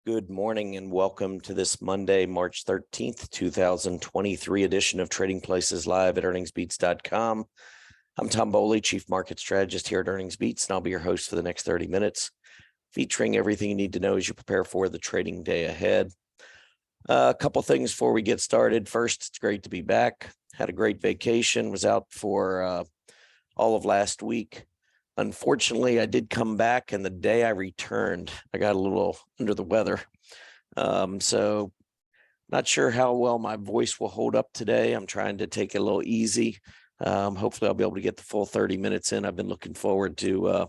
Good morning and welcome to this Monday, March 13th, 2023 edition of Trading Places Live at earningsbeats.com. I'm Tom Bowley, Chief Market Strategist here at Earnings Beats, and I'll be your host for the next 30 minutes, featuring everything you need to know as you prepare for the trading day ahead. A couple things before we get started. First, it's great to be back. Had a great vacation, was out for all of last week. Unfortunately, I did come back, and the day I returned, I got a little under the weather. So not sure how well my voice will hold up today. I'm trying to take it a little easy. Hopefully I'll be able to get the full 30 minutes in. I've been looking forward to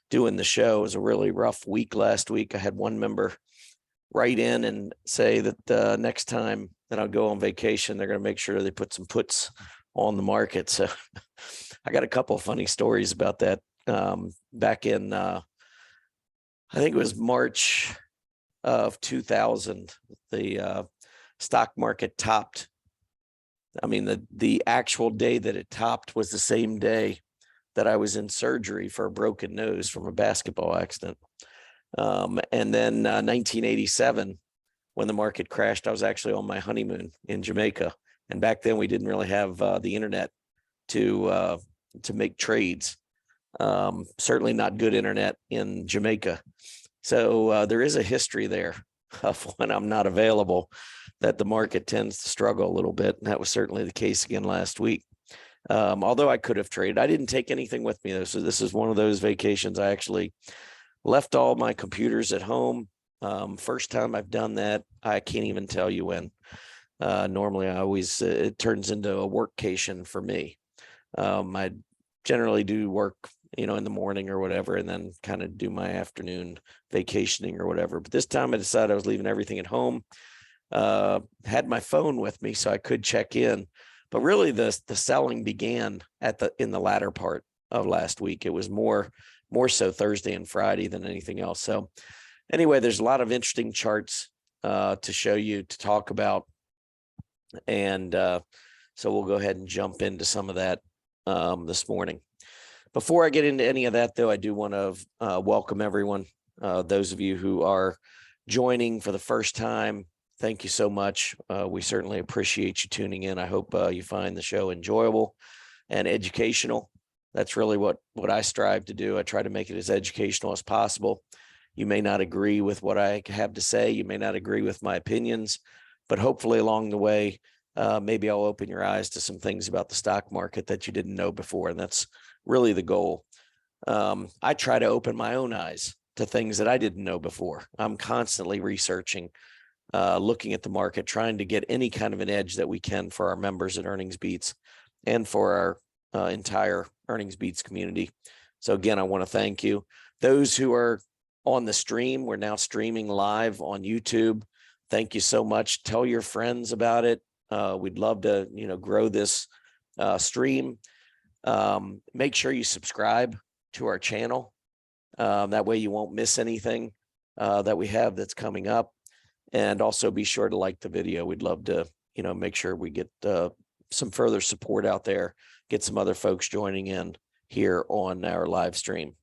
doing the show. It was a really rough week last week. I had one member write in and say that next time that I'll go on vacation, they're going to make sure they put some puts on the market. So I got a couple of funny stories about that. Back in, I think it was March of 2000, the stock market topped. I mean, the actual day that it topped was the same day that I was in surgery for a broken nose from a basketball accident. And then 1987, when the market crashed, I was actually on my honeymoon in Jamaica. And back then we didn't really have the internet to make trades. Certainly not good internet in Jamaica. So there is a history there of when I'm not available that the market tends to struggle a little bit. And that was certainly the case again last week. Although I could have traded, I didn't take anything with me though. So this is one of those vacations. I actually left all my computers at home. First time I've done that. I can't even tell you when. Normally I always, it turns into a workcation for me. I generally do work, in the morning or whatever, and then kind of do my afternoon vacationing or whatever. But this time I decided I was leaving everything at home. Had my phone with me so I could check in, but really the selling began in the latter part of last week. It was more so Thursday and Friday than anything else. So anyway, there's a lot of interesting charts to show you, to talk about. And so we'll go ahead and jump into some of that this morning. Before I get into any of that, though, I do want to welcome everyone. Those of you who are joining for the first time, thank you so much. We certainly appreciate you tuning in. I hope you find the show enjoyable and educational. That's really what I strive to do. I try to make it as educational as possible. You may not agree with what I have to say. You may not agree with my opinions, but hopefully along the way, maybe I'll open your eyes to some things about the stock market that you didn't know before. And that's really the goal. I try to open my own eyes to things that I didn't know before. I'm constantly researching, looking at the market, trying to get any kind of an edge that we can for our members at Earnings Beats and for our entire Earnings Beats community. So again, I want to thank you. Those who are on the stream, we're now streaming live on YouTube. Thank you so much. Tell your friends about it. We'd love to, grow this stream. Make sure you subscribe to our channel. That way you won't miss anything that we have that's coming up. And also be sure to like the video. We'd love to, make sure we get some further support out there, get some other folks joining in here on our live stream.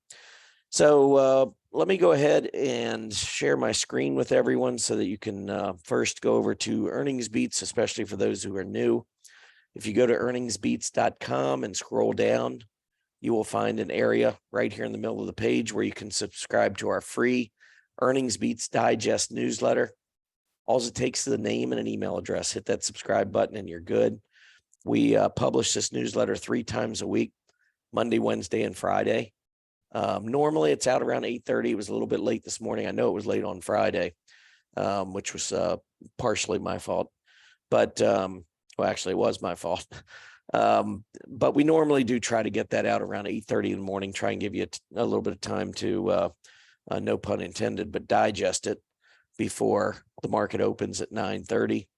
So let me go ahead and share my screen with everyone so that you can first go over to Earnings Beats, especially for those who are new. If you go to earningsbeats.com and scroll down, you will find an area right here in the middle of the page where you can subscribe to our free Earnings Beats Digest newsletter. All it takes is a name and an email address. Hit that subscribe button and you're good. We publish this newsletter 3 times a week, Monday, Wednesday, and Friday. Normally it's out around 8:30. It was a little bit late this morning. I know it was late on Friday, which was partially my fault. But well, actually, it was my fault. But we normally do try to get that out around 8:30 in the morning, try and give you a little bit of time to, no pun intended, but digest it before the market opens at 9:30.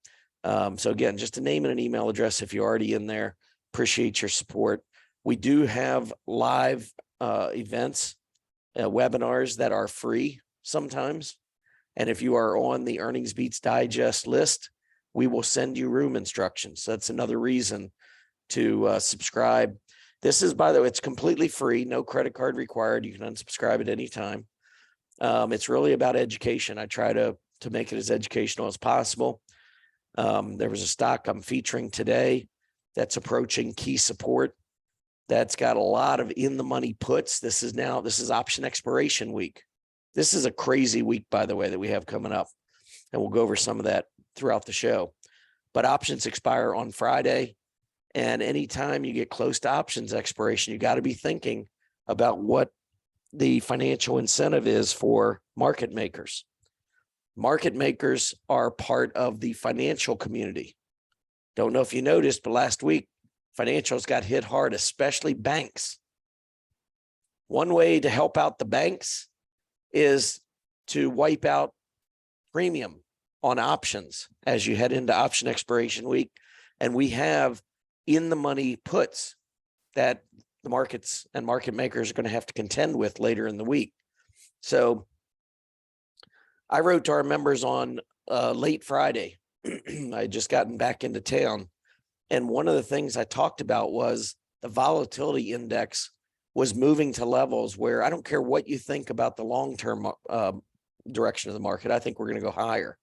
So again, just a name and an email address if you're already in there. Appreciate your support. We do have live events, webinars that are free sometimes. And if you are on the Earnings Beats Digest list, we will send you room instructions. That's another reason to subscribe. This is, by the way, it's completely free, no credit card required. You can unsubscribe at any time. It's really about education. I try to to make it as educational as possible. There was a stock I'm featuring today that's approaching key support. That's got a lot of in the money puts. This is option expiration week. This is a crazy week, by the way, that we have coming up. And we'll go over some of that throughout the show. But options expire on Friday. And anytime you get close to options expiration, you got to be thinking about what the financial incentive is for market makers. Market makers are part of the financial community. Don't know if you noticed, but last week, financials got hit hard, especially banks. One way to help out the banks is to wipe out premium on options as you head into option expiration week. And we have in the money puts that the markets and market makers are going to have to contend with later in the week. So I wrote to our members on late Friday. I had just gotten back into town. And one of the things I talked about was the volatility index was moving to levels where I don't care what you think about the long-term direction of the market. I think we're going to go higher.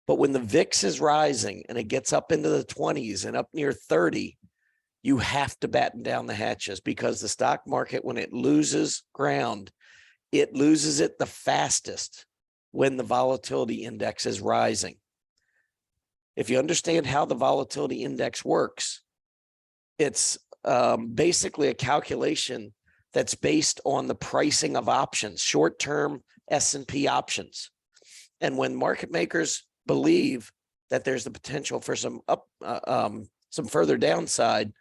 But when the VIX is rising and it gets up into the 20s and up near 30, you have to batten down the hatches, because the stock market, when it loses ground, it loses it the fastest when the volatility index is rising. If you understand how the volatility index works, it's basically a calculation that's based on the pricing of options, short-term S&P options. And when market makers believe that there's the potential for some further downside,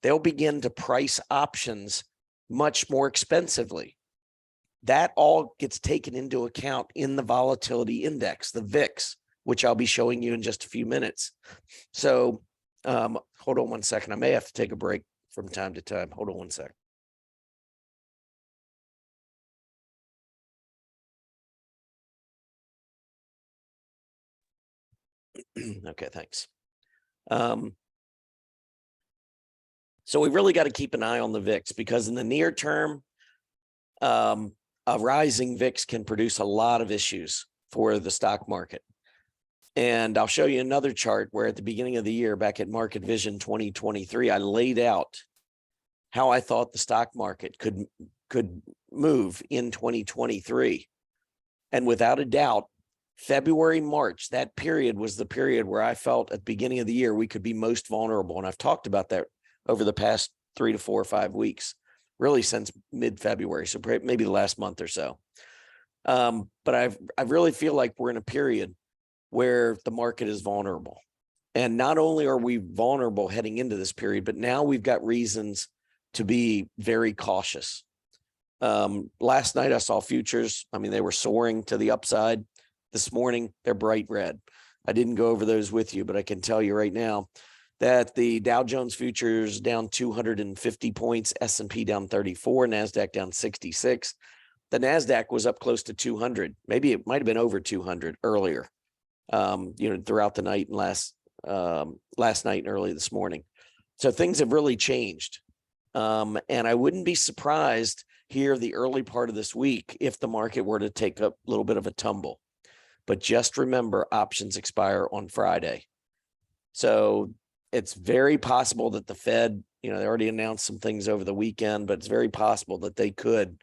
they'll begin to price options much more expensively. That all gets taken into account in the volatility index, the VIX, which I'll be showing you in just a few minutes. So hold on one second. I may have to take a break from time to time. Hold on one second. Okay, thanks. So we really got to keep an eye on the VIX, because in the near term, a rising VIX can produce a lot of issues for the stock market. And I'll show you another chart where at the beginning of the year, back at Market Vision 2023, I laid out how I thought the stock market could move in 2023. And without a doubt, February, March, that period was the period where I felt at the beginning of the year we could be most vulnerable. And I've talked about that over the past 3 to 4 or 5 weeks, really since mid-February, so maybe the last month or so. But I really feel like we're in a period where the market is vulnerable. And not only are we vulnerable heading into this period, but now we've got reasons to be very cautious. Last night I saw futures. I mean, they were soaring to the upside. This morning, they're bright red. I didn't go over those with you, but I can tell you right now that the Dow Jones futures down 250 points, S&P down 34, NASDAQ down 66. The NASDAQ was up close to 200. Maybe it might have been over 200 earlier, throughout the night and last night and early this morning. So things have really changed. And I wouldn't be surprised here the early part of this week if the market were to take a little bit of a tumble. But just remember, options expire on Friday. So it's very possible that the Fed, they already announced some things over the weekend, but it's very possible that they could,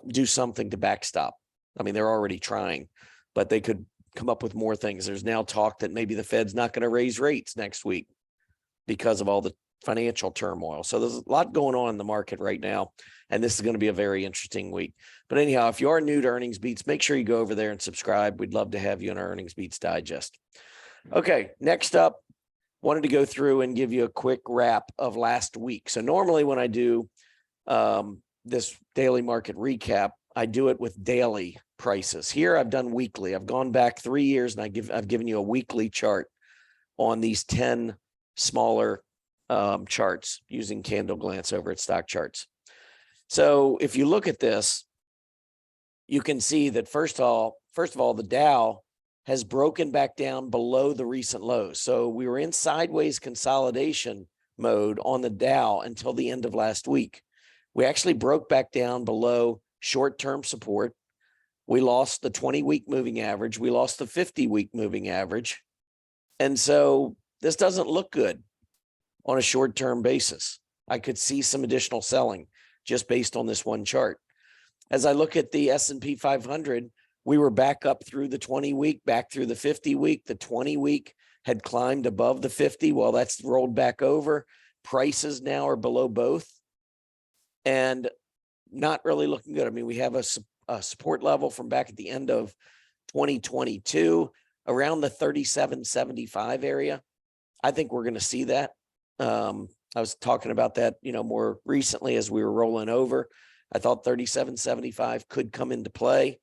do something to backstop. I mean, they're already trying, but they could come up with more things. There's now talk that maybe the Fed's not going to raise rates next week because of all the financial turmoil. So there's a lot going on in the market right now, and this is going to be a very interesting week. But anyhow, if you are new to Earnings Beats, make sure you go over there and subscribe. We'd love to have you in our Earnings Beats Digest. Okay, next up, wanted to go through and give you a quick wrap of last week. So normally when I do this daily market recap, I do it with daily prices. Here I've done weekly. I've gone back 3 years and I've given you a weekly chart on these 10 smaller charts using Candle Glance over at Stock Charts. So if you look at this, you can see that first of all, the Dow has broken back down below the recent lows. So we were in sideways consolidation mode on the Dow until the end of last week, We actually broke back down below short-term support. We lost the 20-week moving average. We lost the 50-week moving average. And so this doesn't look good on a short-term basis. I could see some additional selling just based on this one chart. As I look at the S&P 500, we were back up through the 20-week, back through the 50-week. The 20-week had climbed above the 50. Well, that's rolled back over. Prices now are below both and not really looking good. I mean, we have a support level from back at the end of 2022 around the 37.75 area. I think we're going to see that. I was talking about that, more recently as we were rolling over. I thought 37.75 could come into play.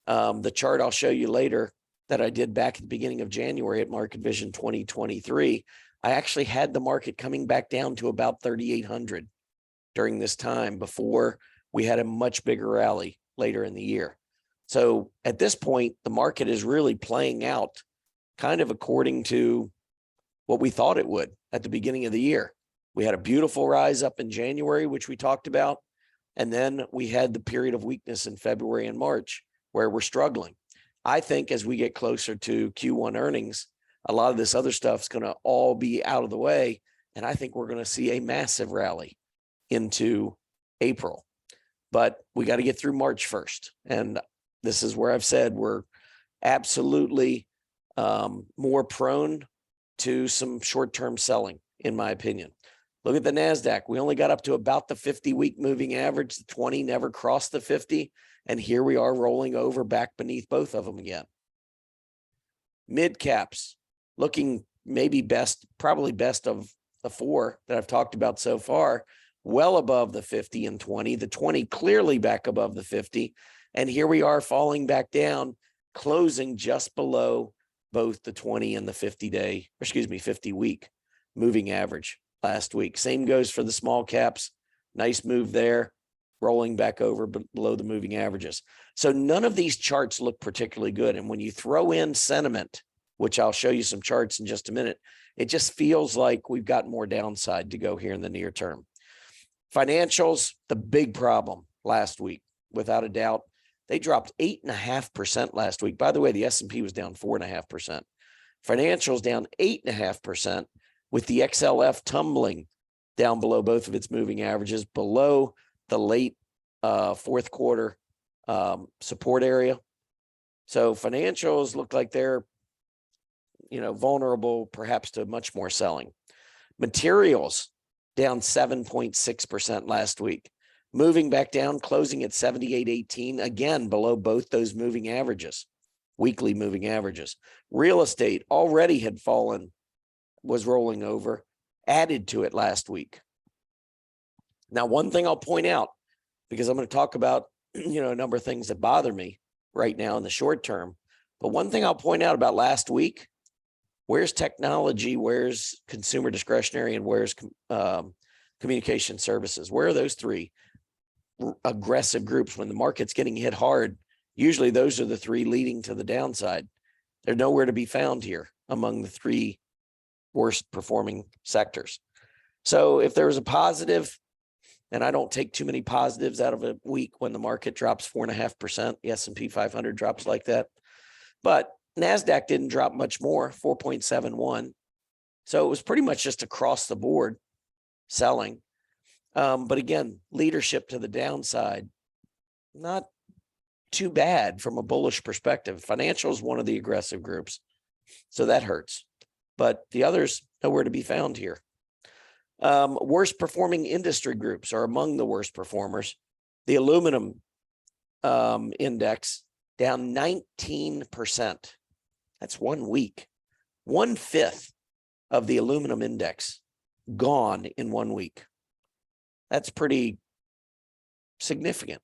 The chart I'll show you later that I did back at the beginning of January at Market Vision 2023, I actually had the market coming back down to about 3,800 during this time before we had a much bigger rally later in the year. So at this point, the market is really playing out kind of according to what we thought it would at the beginning of the year. We had a beautiful rise up in January, which we talked about. And then we had the period of weakness in February and March where we're struggling. I think as we get closer to Q1 earnings, a lot of this other stuff is going to all be out of the way. And I think we're going to see a massive rally into April. But we got to get through March first. And this is where I've said we're absolutely more prone to some short-term selling, in my opinion. Look at the NASDAQ. We only got up to about the 50-week moving average. The 20 never crossed the 50. And here we are rolling over back beneath both of them again. Mid caps looking maybe best, probably best of the four that I've talked about so far, well above the 50 and 20. The 20 clearly back above the 50. And here we are falling back down, closing just below both the 20 and the 50-week moving average last week. Same goes for the small caps. Nice move there, rolling back over below the moving averages. So none of these charts look particularly good. And when you throw in sentiment, which I'll show you some charts in just a minute, it just feels like we've got more downside to go here in the near term. Financials, the big problem last week, without a doubt. They dropped 8.5% last week. By the way, the S&P was down 4.5%. Financials down 8.5%, with the XLF tumbling down below both of its moving averages, below the late fourth quarter support area. So financials look like they're, vulnerable perhaps to much more selling. Materials down 7.6% last week. Moving back down, closing at 78.18, again below both those moving averages, weekly moving averages. Real estate already had fallen, was rolling over, added to it last week. Now, one thing I'll point out, because I'm going to talk about, a number of things that bother me right now in the short term, but one thing I'll point out about last week, where's technology, where's consumer discretionary, and where's communication services? Where are those three aggressive groups? When the market's getting hit hard, usually those are the three leading to the downside. They're nowhere to be found here among the three worst performing sectors. So if there's a positive, and I don't take too many positives out of a week when the market drops 4.5%, the S&P 500 drops like that. But NASDAQ didn't drop much more, 4.71. So it was pretty much just across the board selling. But again, leadership to the downside, not too bad from a bullish perspective. Financial is one of the aggressive groups, so that hurts. But the others, nowhere to be found here. Worst performing industry groups are among the worst performers. The aluminum index down 19%. That's 1 week. 1/5 of the aluminum index gone in 1 week. That's pretty significant.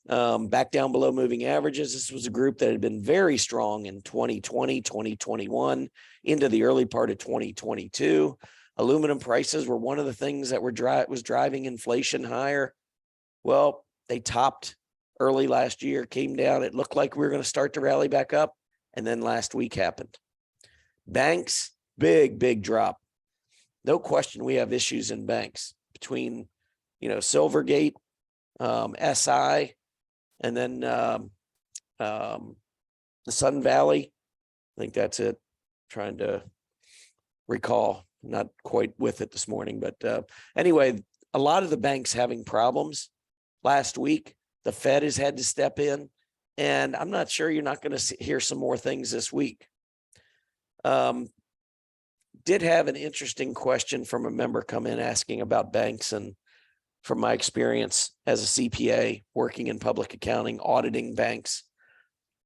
Back down below moving averages. This was a group that had been very strong in 2020, 2021, into the early part of 2022. Aluminum prices were one of the things that was driving inflation higher. Well, they topped early last year, came down. It looked like we were going to start to rally back up. And then last week happened. Banks, big drop. No question we have issues in banks between Silvergate, SI, and then the Sun Valley. I think that's it. Trying to recall, not quite with it this morning, but anyway, a lot of the banks having problems last week. The Fed has had to step in, and I'm not sure you're not going to hear some more things this week. Did have an interesting question from a member come in asking about banks, and from my experience as a CPA working in public accounting, auditing banks,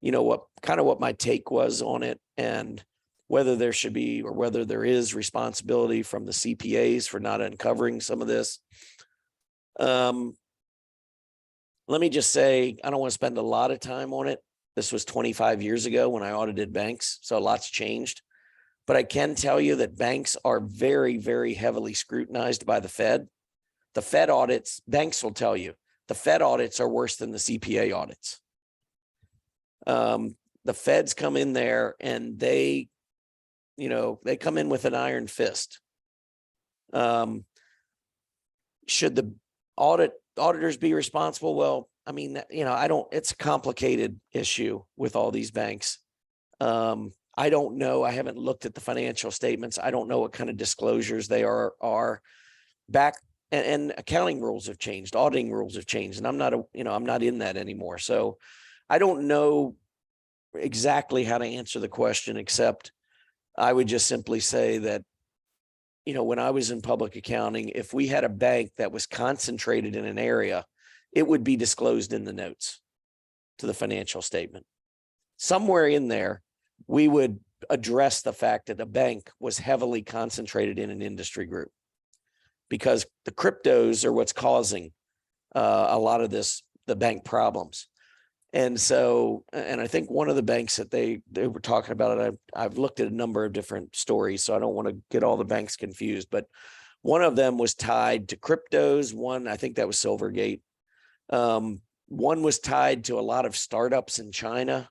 what my take was on it, and whether there should be or whether there is responsibility from the CPAs for not uncovering some of this. Let me just say, I don't want to spend a lot of time on it. This was 25 years ago when I audited banks, so a lot's changed. But I can tell you that banks are very, very heavily scrutinized by the Fed. The Fed audits, banks will tell you, the Fed audits are worse than the CPA audits. The Feds come in there and they come in with an iron fist. Should the auditors be responsible? Well, it's a complicated issue with all these banks. I don't know. I haven't looked at the financial statements. I don't know what kind of disclosures they are back, and accounting rules have changed, auditing rules have changed, and I'm not in that anymore. So I don't know exactly how to answer the question, except I would just simply say that, when I was in public accounting, if we had a bank that was concentrated in an area, it would be disclosed in the notes to the financial statement. Somewhere in there, we would address the fact that the bank was heavily concentrated in an industry group, because the cryptos are what's causing a lot of the bank problems. And so, and I think one of the banks that they were talking about it, I've looked at a number of different stories, so I don't want to get all the banks confused, but one of them was tied to cryptos. One, I think that was Silvergate. One was tied to a lot of startups in China.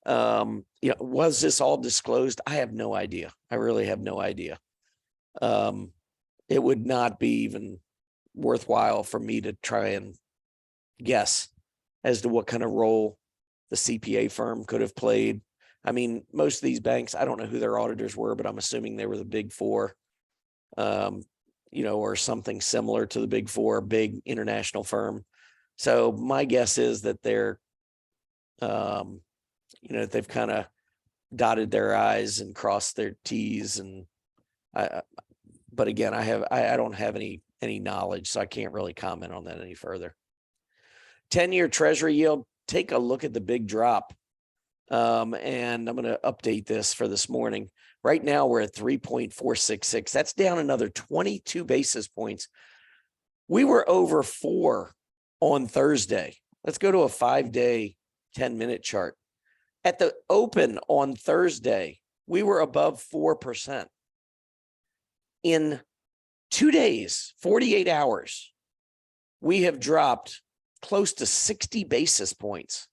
Was this all disclosed? I have no idea. I really have no idea. It would not be even worthwhile for me to try and guess as to what kind of role the CPA firm could have played. I mean, most of these banks, I don't know who their auditors were, but I'm assuming they were the big four, or something similar to the big four, big international firm. So my guess is that they're, they've kind of dotted their I's and crossed their T's. And but again, I don't have any knowledge, so I can't really comment on that any further. 10-year Treasury yield, take a look at the big drop. And I'm going to update this for this morning. Right now, we're at 3.466. That's down another 22 basis points. We were over 4 on Thursday. Let's go to a 5-day, 10-minute chart. At the open on Thursday, we were above 4%. In 2 days, 48 hours, we have dropped close to 60 basis points.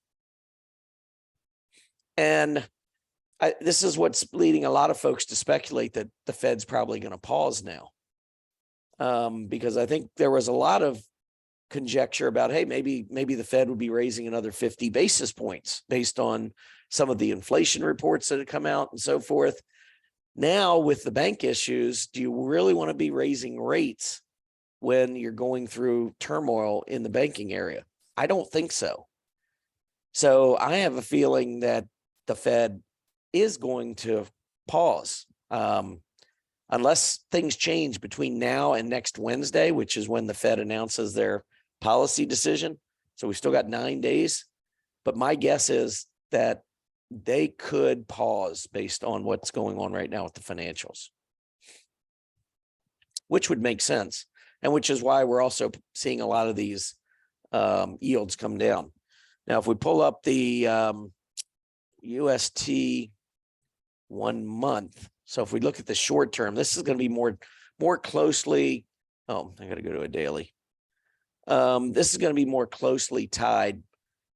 And this is what's leading a lot of folks to speculate that the Fed's probably going to pause now. Because I think there was a lot of conjecture about, hey, maybe the Fed would be raising another 50 basis points based on some of the inflation reports that have come out and so forth. Now, with the bank issues, do you really want to be raising rates when you're going through turmoil in the banking area? I don't think so. So I have a feeling that the Fed is going to pause, unless things change between now and next Wednesday, which is when the Fed announces their policy decision. So we still got 9 days. But my guess is that they could pause based on what's going on right now with the financials, which would make sense. And which is why we're also seeing a lot of these yields come down. Now, if we pull up the UST 1 month, so if we look at the short term, this is going to be more closely. Oh, I got to go to a daily. This is going to be more closely tied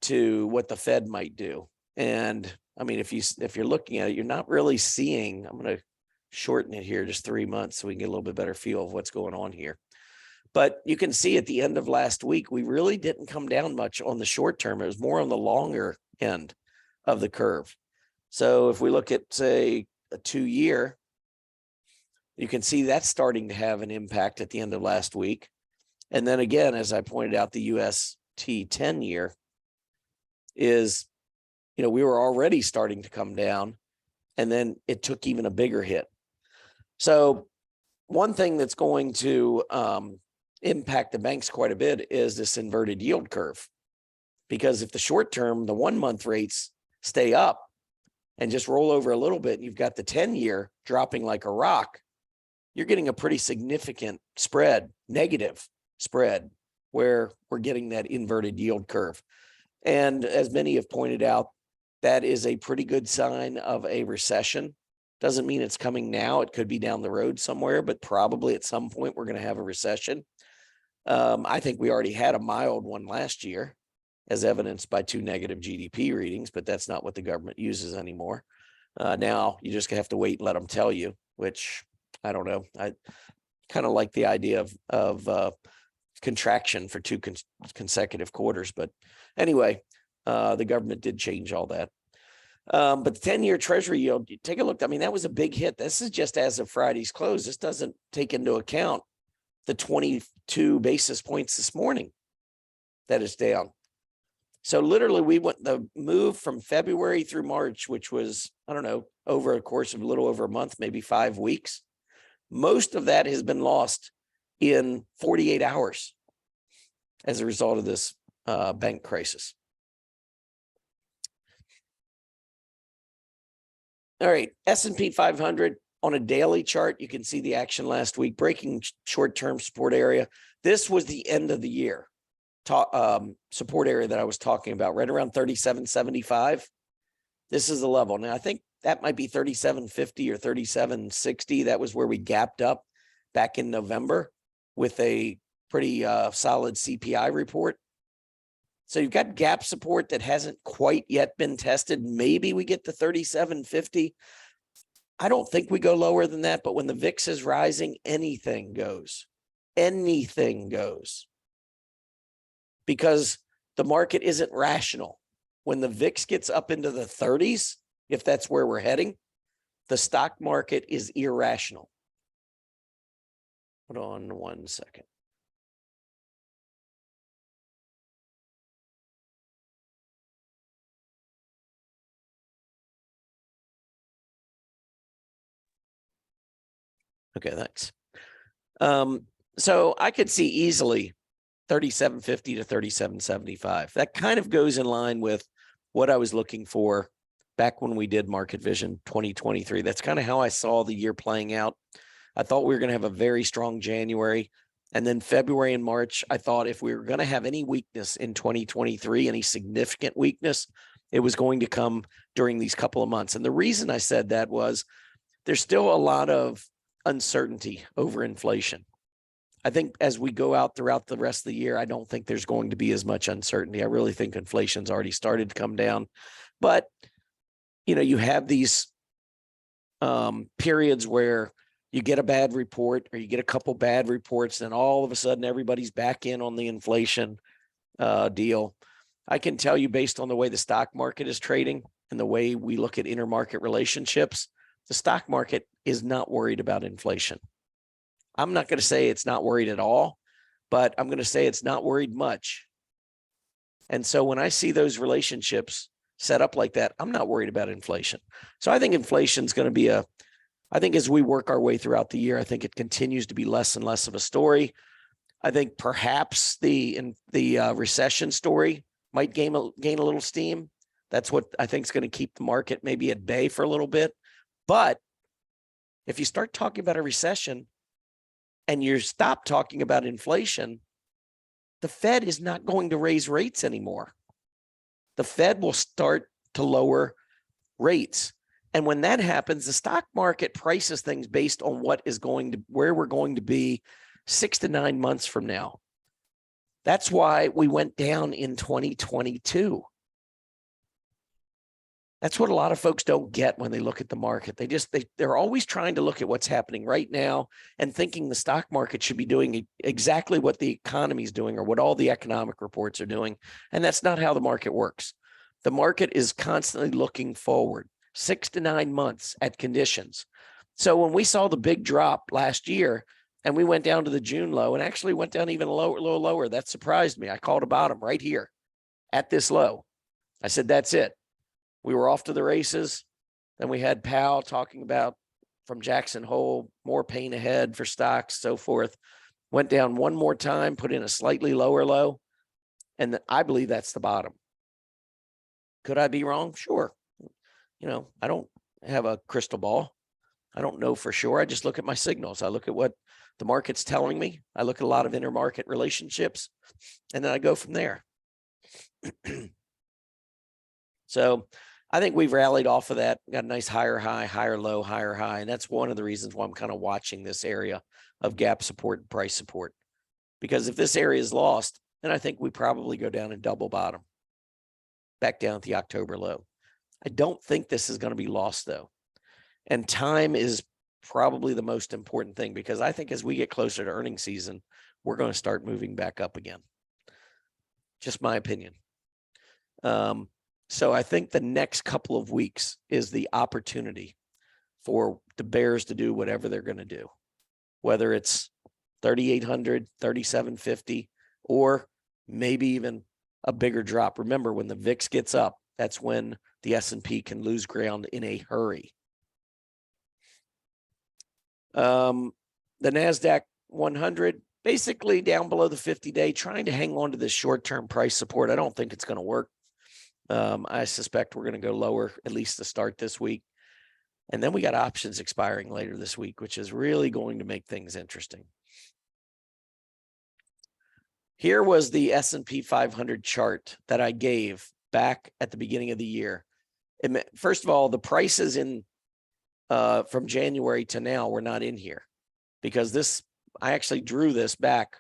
to what the Fed might do. And I mean, if you're looking at it, you're not really seeing. I'm going to shorten it here just 3 months so we can get a little bit better feel of what's going on here. But you can see at the end of last week, we really didn't come down much on the short term. It was more on the longer end of the curve. So if we look at, say, a 2-year, you can see that's starting to have an impact at the end of last week. And then again, as I pointed out, the UST 10-year is, we were already starting to come down, and then it took even a bigger hit. So one thing that's going to impact the banks quite a bit is this inverted yield curve. Because if the short term, the 1-month rates stay up and just roll over a little bit, and you've got the 10-year dropping like a rock, you're getting a pretty significant spread, negative spread, where we're getting that inverted yield curve. And as many have pointed out, that is a pretty good sign of a recession. Doesn't mean it's coming now. It could be down the road somewhere, but probably at some point we're going to have a recession. I think we already had a mild one last year, as evidenced by 2 negative GDP readings, but that's not what the government uses anymore. Now you just have to wait and let them tell you, which I don't know. I kind of like the idea of contraction for 2 consecutive quarters. But anyway, the government did change all that. But the 10-year Treasury yield, take a look. I mean, that was a big hit. This is just as of Friday's close. This doesn't take into account the 22 basis points this morning that is down. So literally we went the move from February through March, which was, I don't know, over a course of a little over a month, maybe 5 weeks. Most of that has been lost in 48 hours as a result of this bank crisis. All right, S&P 500 on a daily chart, you can see the action last week, breaking short-term support area. This was the end of the year support area that I was talking about, right around 37.75. This is the level. Now, I think that might be 37.50 or 37.60. That was where we gapped up back in November with a pretty solid CPI report. So you've got gap support that hasn't quite yet been tested. Maybe we get to 37.50. I don't think we go lower than that, but when the VIX is rising, anything goes. Anything goes. Because the market isn't rational. When the VIX gets up into the 30s, if that's where we're heading, the stock market is irrational. Hold on 1 second. Okay, thanks. So I could see easily 37.50 to 37.75. That kind of goes in line with what I was looking for back when we did Market Vision 2023. That's kind of how I saw the year playing out. I thought we were going to have a very strong January. And then February and March, I thought if we were going to have any weakness in 2023, any significant weakness, it was going to come during these couple of months. And the reason I said that was there's still a lot of uncertainty over inflation. I think as we go out throughout the rest of the year, I don't think there's going to be as much uncertainty. I really think inflation's already started to come down. But, you have these periods where you get a bad report or you get a couple bad reports, and all of a sudden everybody's back in on the inflation deal. I can tell you, based on the way the stock market is trading and the way we look at intermarket relationships, the stock market is not worried about inflation. I'm not going to say it's not worried at all, but I'm going to say it's not worried much. And so when I see those relationships set up like that, I'm not worried about inflation. So I think inflation is going to be I think as we work our way throughout the year, I think it continues to be less and less of a story. I think perhaps the recession story might gain a little steam. That's what I think is going to keep the market maybe at bay for a little bit. But if you start talking about a recession and you stop talking about inflation, the Fed is not going to raise rates anymore. The Fed will start to lower rates. And when that happens, the stock market prices things based on where we're going to be 6 to 9 months from now. That's why we went down in 2022. That's what a lot of folks don't get when they look at the market. They're always trying to look at what's happening right now and thinking the stock market should be doing exactly what the economy is doing or what all the economic reports are doing. And that's not how the market works. The market is constantly looking forward 6 to 9 months at conditions. So when we saw the big drop last year and we went down to the June low and actually went down even a little lower, that surprised me. I called a bottom right here at this low. I said, that's it. We were off to the races. Then we had Powell talking about from Jackson Hole, more pain ahead for stocks, so forth. Went down one more time, put in a slightly lower low. And I believe that's the bottom. Could I be wrong? Sure. I don't have a crystal ball. I don't know for sure. I just look at my signals. I look at what the market's telling me. I look at a lot of intermarket relationships, and then I go from there. So I think we've rallied off of that, got a nice higher high, higher low, higher high. And that's one of the reasons why I'm kind of watching this area of gap support and price support. Because if this area is lost, then I think we probably go down and double bottom, back down at the October low. I don't think this is going to be lost, though. And time is probably the most important thing, because I think as we get closer to earnings season, we're going to start moving back up again. Just my opinion. So I think the next couple of weeks is the opportunity for the bears to do whatever they're going to do, whether it's 3,800, 3,750, or maybe even a bigger drop. Remember, when the VIX gets up, that's when the S&P can lose ground in a hurry. The NASDAQ 100, basically down below the 50-day, trying to hang on to this short-term price support. I don't think it's going to work. I suspect we're going to go lower, at least to start this week. And then we got options expiring later this week, which is really going to make things interesting. Here was the S&P 500 chart that I gave back at the beginning of the year. First of all, the prices in from January to now were not in here, because I actually drew this back,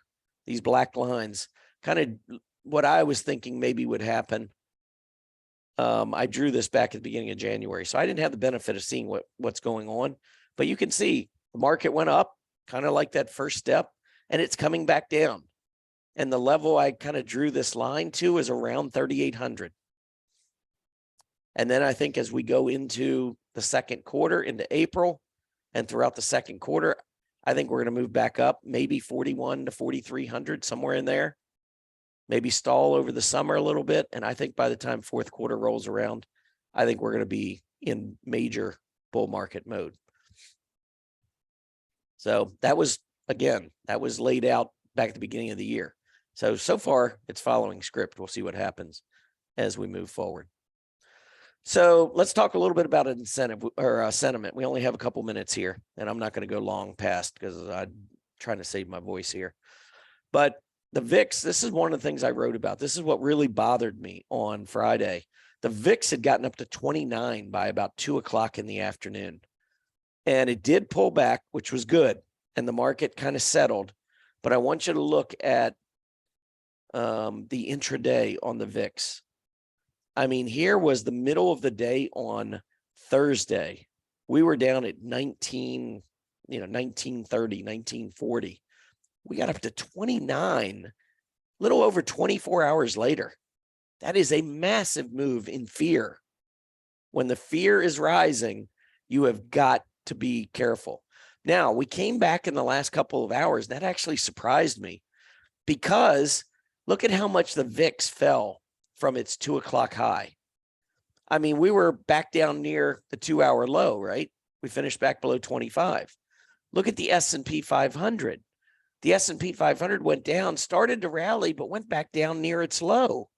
these black lines, kind of what I was thinking maybe would happen. I drew this back at the beginning of January, so I didn't have the benefit of seeing what's going on. But you can see the market went up, kind of like that first step, and it's coming back down. And the level I kind of drew this line to is around 3,800. And then I think as we go into the second quarter, into April, and throughout the second quarter, I think we're going to move back up, maybe 41 to 4,300, somewhere in there. Maybe stall over the summer a little bit. And I think by the time fourth quarter rolls around, I think we're going to be in major bull market mode. So that was laid out back at the beginning of the year. So far, it's following script. We'll see what happens as we move forward. So let's talk a little bit about incentive or sentiment. We only have a couple minutes here, and I'm not going to go long past because I'm trying to save my voice here. But the VIX, this is one of the things I wrote about. This is what really bothered me on Friday. The VIX had gotten up to 29 by about 2 o'clock in the afternoon. And it did pull back, which was good. And the market kind of settled. But I want you to look at the intraday on the VIX. I mean, here was the middle of the day on Thursday. We were down at 1930, 1940. We got up to 29, a little over 24 hours later. That is a massive move in fear. When the fear is rising, you have got to be careful. Now, we came back in the last couple of hours. That actually surprised me, because look at how much the VIX fell from its 2 o'clock high. I mean, we were back down near the 2-hour low, right? We finished back below 25. Look at the S&P 500. The S&P 500 went down, started to rally, but went back down near its low.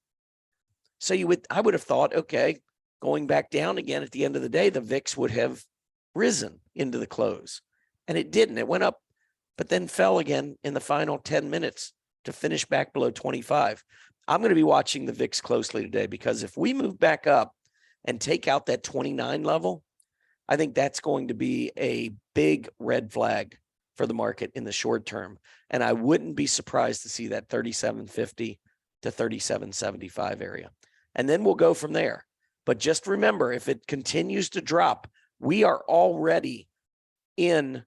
So I would have thought, okay, going back down again at the end of the day, the VIX would have risen into the close. And it didn't. It went up, but then fell again in the final 10 minutes to finish back below 25. I'm going to be watching the VIX closely today, because if we move back up and take out that 29 level, I think that's going to be a big red flag for the market in the short term. And I wouldn't be surprised to see that 3750 to 3775 area. And then we'll go from there. But just remember, if it continues to drop, we are already in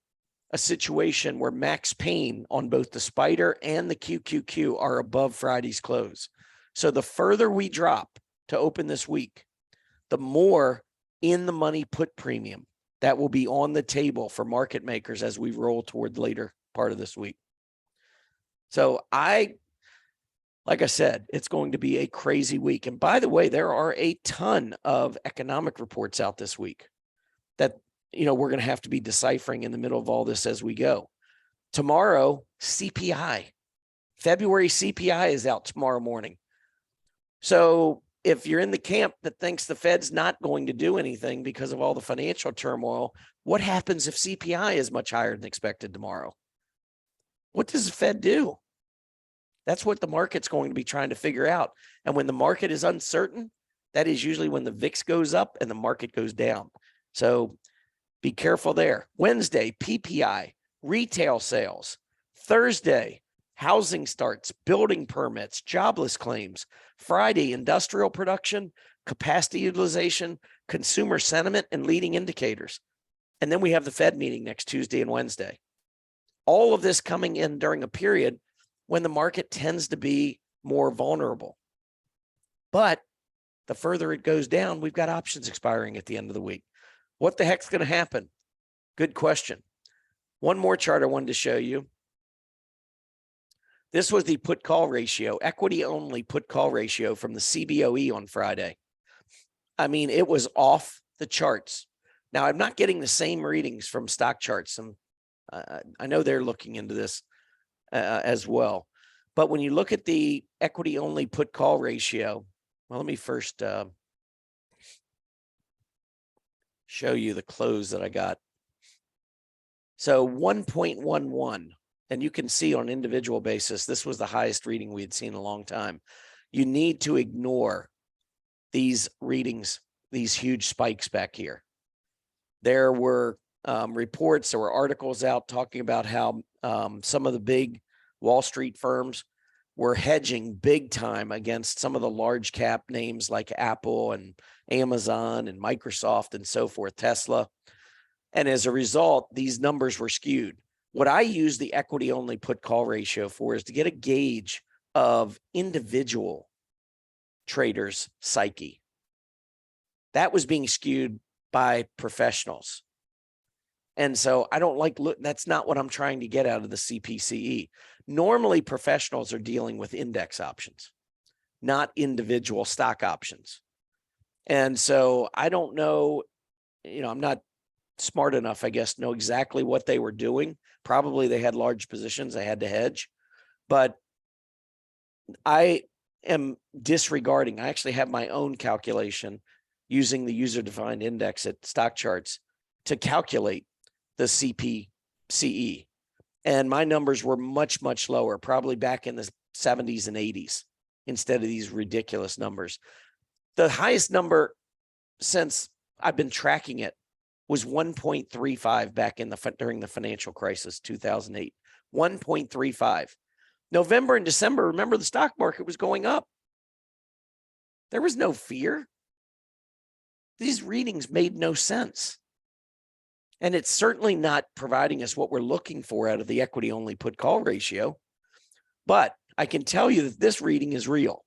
a situation where max pain on both the spider and the QQQ are above Friday's close. So the further we drop to open this week, the more in the money put premium that will be on the table for market makers as we roll toward the later part of this week. So like I said, it's going to be a crazy week. And by the way, there are a ton of economic reports out this week that, we're going to have to be deciphering in the middle of all this as we go. Tomorrow, CPI. February CPI is out tomorrow morning. So if you're in the camp that thinks the Fed's not going to do anything because of all the financial turmoil, what happens if CPI is much higher than expected tomorrow? What does the Fed do? That's what the market's going to be trying to figure out. And when the market is uncertain, that is usually when the VIX goes up and the market goes down. So be careful there. Wednesday, PPI, retail sales. Thursday, housing starts, building permits, jobless claims. Friday, industrial production, capacity utilization, consumer sentiment, and leading indicators. And then we have the Fed meeting next Tuesday and Wednesday. All of this coming in during a period when the market tends to be more vulnerable. But the further it goes down, we've got options expiring at the end of the week. What the heck's going to happen? Good question. One more chart I wanted to show you. This was the put-call ratio, equity-only put-call ratio from the CBOE on Friday. I mean, it was off the charts. Now, I'm not getting the same readings from stock charts. I know they're looking into this as well. But when you look at the equity-only put-call ratio, well, let me first show you the close that I got. So 1.11, and you can see on an individual basis, this was the highest reading we had seen in a long time. You need to ignore these readings, these huge spikes back here. There were reports, there were articles out talking about how some of the big Wall Street firms were hedging big time against some of the large cap names like Apple and Amazon and Microsoft and so forth, Tesla. And as a result, these numbers were skewed. What I use the equity only put call ratio for is to get a gauge of individual traders' psyche. That was being skewed by professionals. And so I don't like, look, that's not what I'm trying to get out of the CPCE. Normally, professionals are dealing with index options, not individual stock options. And so I don't know, I'm not smart enough, I guess, to know exactly what they were doing. Probably they had large positions they had to hedge, but I am disregarding. I actually have my own calculation using the user-defined index at stock charts to calculate the CPCE. And my numbers were much, much lower, probably back in the 70s and 80s instead of these ridiculous numbers. The highest number since I've been tracking it was 1.35 back in during the financial crisis, 2008, 1.35. November and December, remember the stock market was going up. There was no fear. These readings made no sense. And it's certainly not providing us what we're looking for out of the equity only put call ratio. But I can tell you that this reading is real.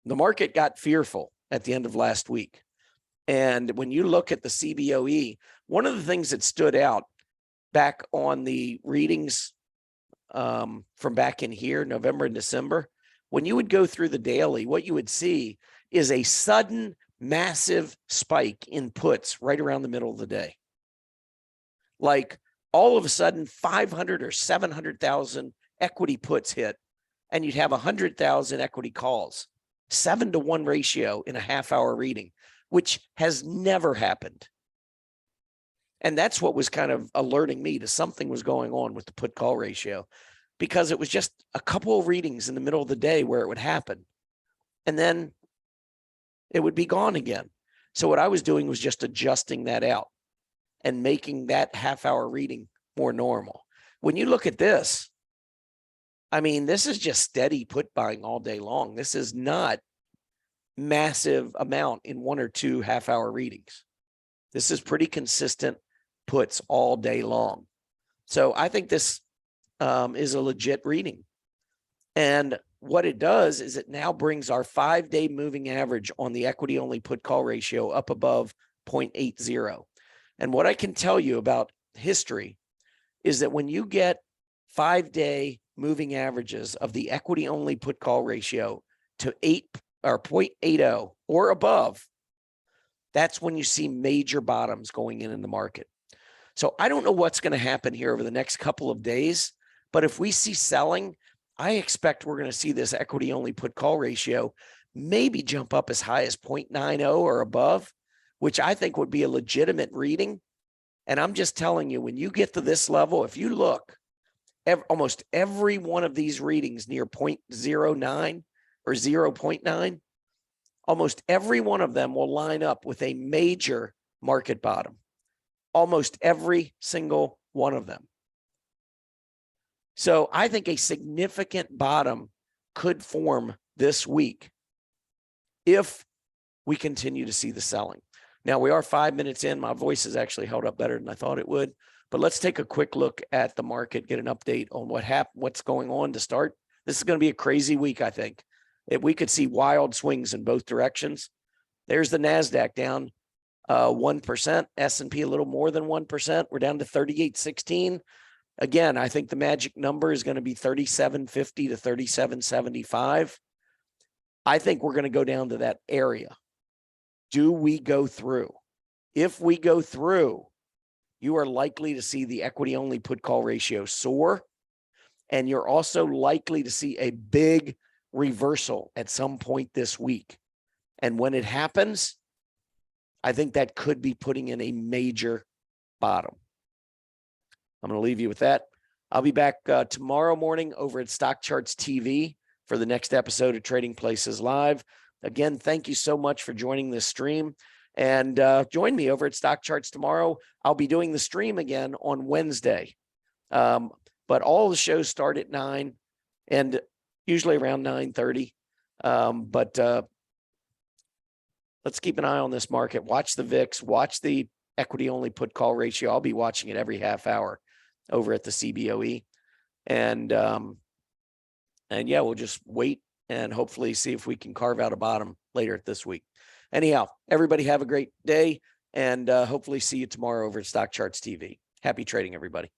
The market got fearful at the end of last week. And when you look at the CBOE, one of the things that stood out back on the readings from back in here, November and December, when you would go through the daily, what you would see is a sudden massive spike in puts right around the middle of the day. Like all of a sudden 500 or 700,000 equity puts hit, and you'd have 100,000 equity calls, 7-to-1 ratio in a half-hour reading, which has never happened. And that's what was kind of alerting me to something was going on with the put call ratio, because it was just a couple of readings in the middle of the day where it would happen, and then it would be gone again. So what I was doing was just adjusting that out and making that half-hour reading more normal. When you look at this, I mean, this is just steady put buying all day long. This is not massive amount in 1 or 2 half-hour readings. This is pretty consistent puts all day long. So I think this is a legit reading. And what it does is it now brings our 5-day moving average on the equity only put call ratio up above 0.80. And what I can tell you about history is that when you get 5-day moving averages of the equity only put call ratio to 0.80 or above, that's when you see major bottoms going in the market. So I don't know what's going to happen here over the next couple of days, but if we see selling, I expect we're going to see this equity only put call ratio maybe jump up as high as 0.90 or above, which I think would be a legitimate reading. And I'm just telling you, when you get to this level, if you look, almost every one of these readings near 0.09 or 0.9, almost every one of them will line up with a major market bottom. Almost every single one of them. So I think a significant bottom could form this week if we continue to see the selling. Now, we are 5 minutes in. My voice has actually held up better than I thought it would. But let's take a quick look at the market, get an update on what's going on to start. This is going to be a crazy week, I think. We could see wild swings in both directions. There's the NASDAQ down 1%, S&P a little more than 1%. We're down to 38.16. Again, I think the magic number is going to be 37.50 to 37.75. I think we're going to go down to that area. Do we go through? If we go through, you are likely to see the equity only put call ratio soar. And you're also likely to see a big reversal at some point this week. And when it happens, I think that could be putting in a major bottom. I'm going to leave you with that. I'll be back tomorrow morning over at Stock Charts TV for the next episode of Trading Places Live. Again, thank you so much for joining this stream. And join me over at Stock Charts tomorrow. I'll be doing the stream again on Wednesday. But all the shows start at 9 and usually around 9:30. Let's keep an eye on this market. Watch the VIX. Watch the equity only put call ratio. I'll be watching it every half hour over at the CBOE. And yeah, we'll just wait and hopefully see if we can carve out a bottom later this week. Anyhow, everybody have a great day and hopefully see you tomorrow over at Stock Charts TV. Happy trading, everybody.